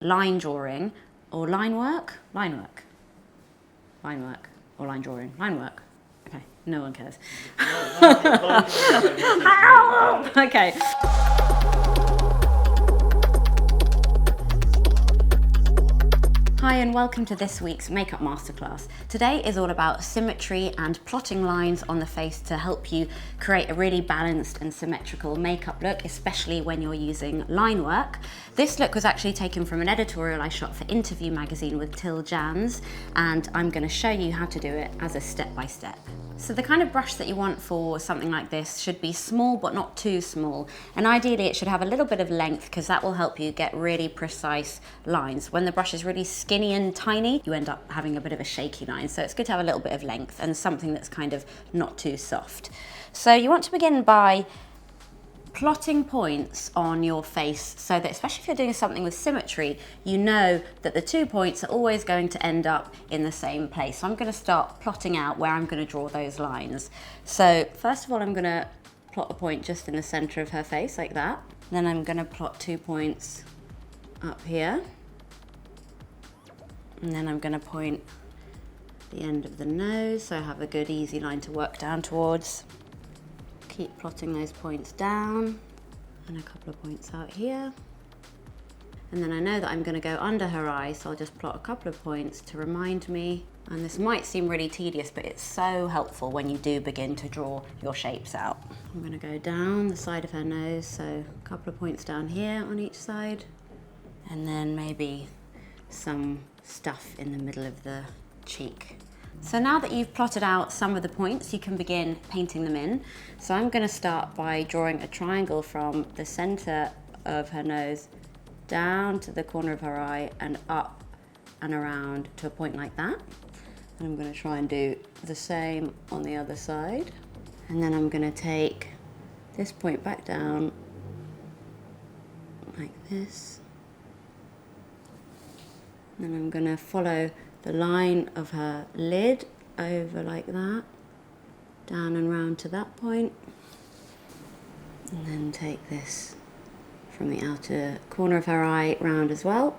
line drawing or line work? Line work. Line work or line drawing? Line work. Okay, no one cares. Okay. Hi and welcome to this week's Makeup Masterclass. Today is all about symmetry and plotting lines on the face to help you create a really balanced and symmetrical makeup look, especially when you're using line work. This look was actually taken from an editorial I shot for Interview magazine with Till Janz, and I'm going to show you how to do it as a step-by-step. So the kind of brush that you want for something like this should be small but not too small, and ideally it should have a little bit of length because that will help you get really precise lines. When the brush is really skinny and tiny, you end up having a bit of a shaky line, so it's good to have a little bit of length and something that's kind of not too soft. So you want to begin by plotting points on your face so that, especially if you're doing something with symmetry, you know that the 2 points are always going to end up in the same place. So I'm going to start plotting out where I'm going to draw those lines. So first of all, I'm going to plot a point just in the center of her face like that. Then I'm going to plot 2 points up here. And then I'm going to point the end of the nose so I have a good easy line to work down towards. Keep plotting those points down, and a couple of points out here. And then I know that I'm going to go under her eye, so I'll just plot a couple of points to remind me. And this might seem really tedious, but it's so helpful when you do begin to draw your shapes out. I'm going to go down the side of her nose, so a couple of points down here on each side. And then maybe some stuff in the middle of the cheek. So now that you've plotted out some of the points, you can begin painting them in. So I'm going to start by drawing a triangle from the center of her nose down to the corner of her eye and up and around to a point like that. And I'm going to try and do the same on the other side. And then I'm going to take this point back down like this. And then I'm going to follow the line of her lid over like that, down and round to that point, and then take this from the outer corner of her eye round as well.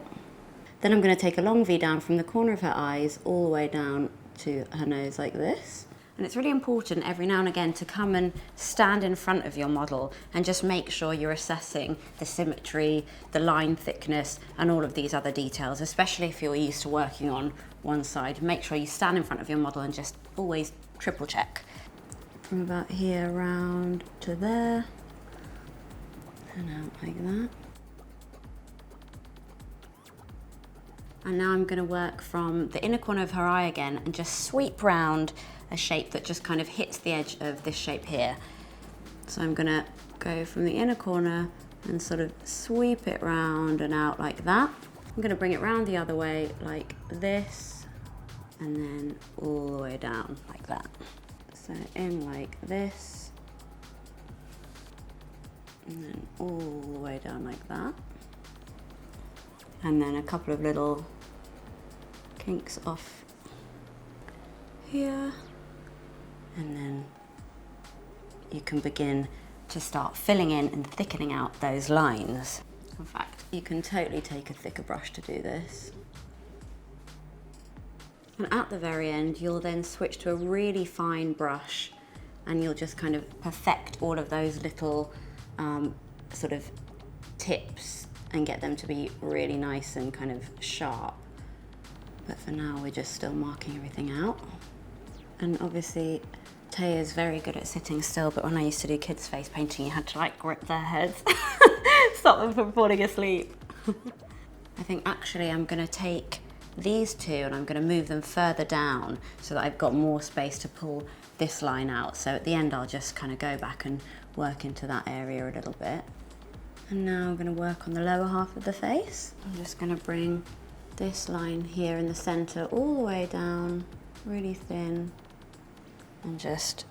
Then I'm going to take a long V down from the corner of her eyes all the way down to her nose like this. And it's really important every now and again to come and stand in front of your model and just make sure you're assessing the symmetry, the line thickness, and all of these other details, especially if you're used to working on one side. Make sure you stand in front of your model and just always triple check. From about here round to there, and out like that. And now I'm going to work from the inner corner of her eye again and just sweep round a shape that just kind of hits the edge of this shape here. So I'm going to go from the inner corner and sort of sweep it round and out like that. I'm going to bring it round the other way like this, and then all the way down like that. So in like this, and then all the way down like that. And then a couple of little kinks off here. And then you can begin to start filling in and thickening out those lines. In fact, you can totally take a thicker brush to do this. And at the very end, you'll then switch to a really fine brush and you'll just kind of perfect all of those little sort of tips and get them to be really nice and kind of sharp. But for now, we're just still marking everything out. And obviously, Taya's very good at sitting still, but when I used to do kids' face painting, you had to like grip their heads, stop them from falling asleep. I think actually I'm gonna take these two and I'm gonna move them further down so that I've got more space to pull this line out. So at the end, I'll just kind of go back and work into that area a little bit. And now I'm gonna work on the lower half of the face. I'm just gonna bring this line here in the center all the way down, really thin, and just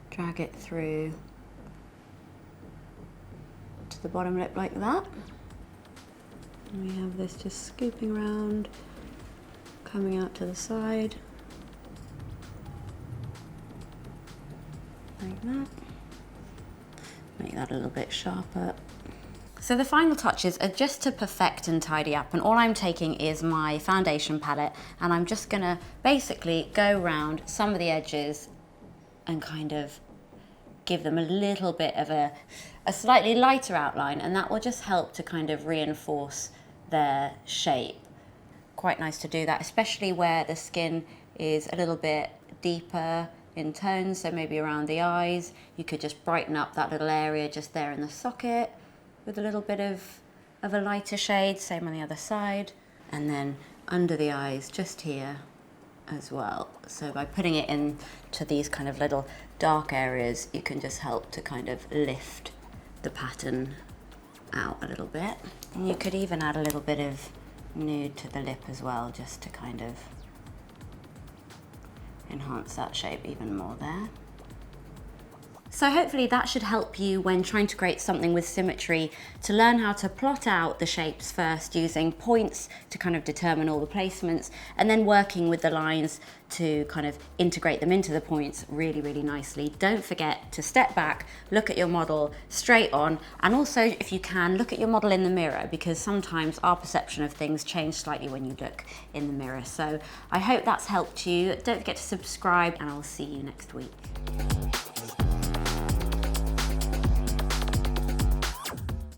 drag it through to the bottom lip like that. And we have this just scooping around, coming out to the side, like that. Make that a little bit sharper. So the final touches are just to perfect and tidy up, and all I'm taking is my foundation palette, and I'm just gonna basically go around some of the edges and kind of give them a little bit of a slightly lighter outline, and that will just help to kind of reinforce their shape. Quite nice to do that, especially where the skin is a little bit deeper in tones, so maybe around the eyes. You could just brighten up that little area just there in the socket with a little bit of a lighter shade, same on the other side. And then under the eyes, just here as well. So by putting it into these kind of little dark areas, you can just help to kind of lift the pattern out a little bit. And you could even add a little bit of nude to the lip as well, just to kind of enhance that shape even more there. So hopefully that should help you when trying to create something with symmetry, to learn how to plot out the shapes first using points to kind of determine all the placements, and then working with the lines to kind of integrate them into the points really, really nicely. Don't forget to step back, look at your model straight on, and also, if you can, look at your model in the mirror, because sometimes our perception of things change slightly when you look in the mirror. So I hope that's helped you. Don't forget to subscribe, and I'll see you next week.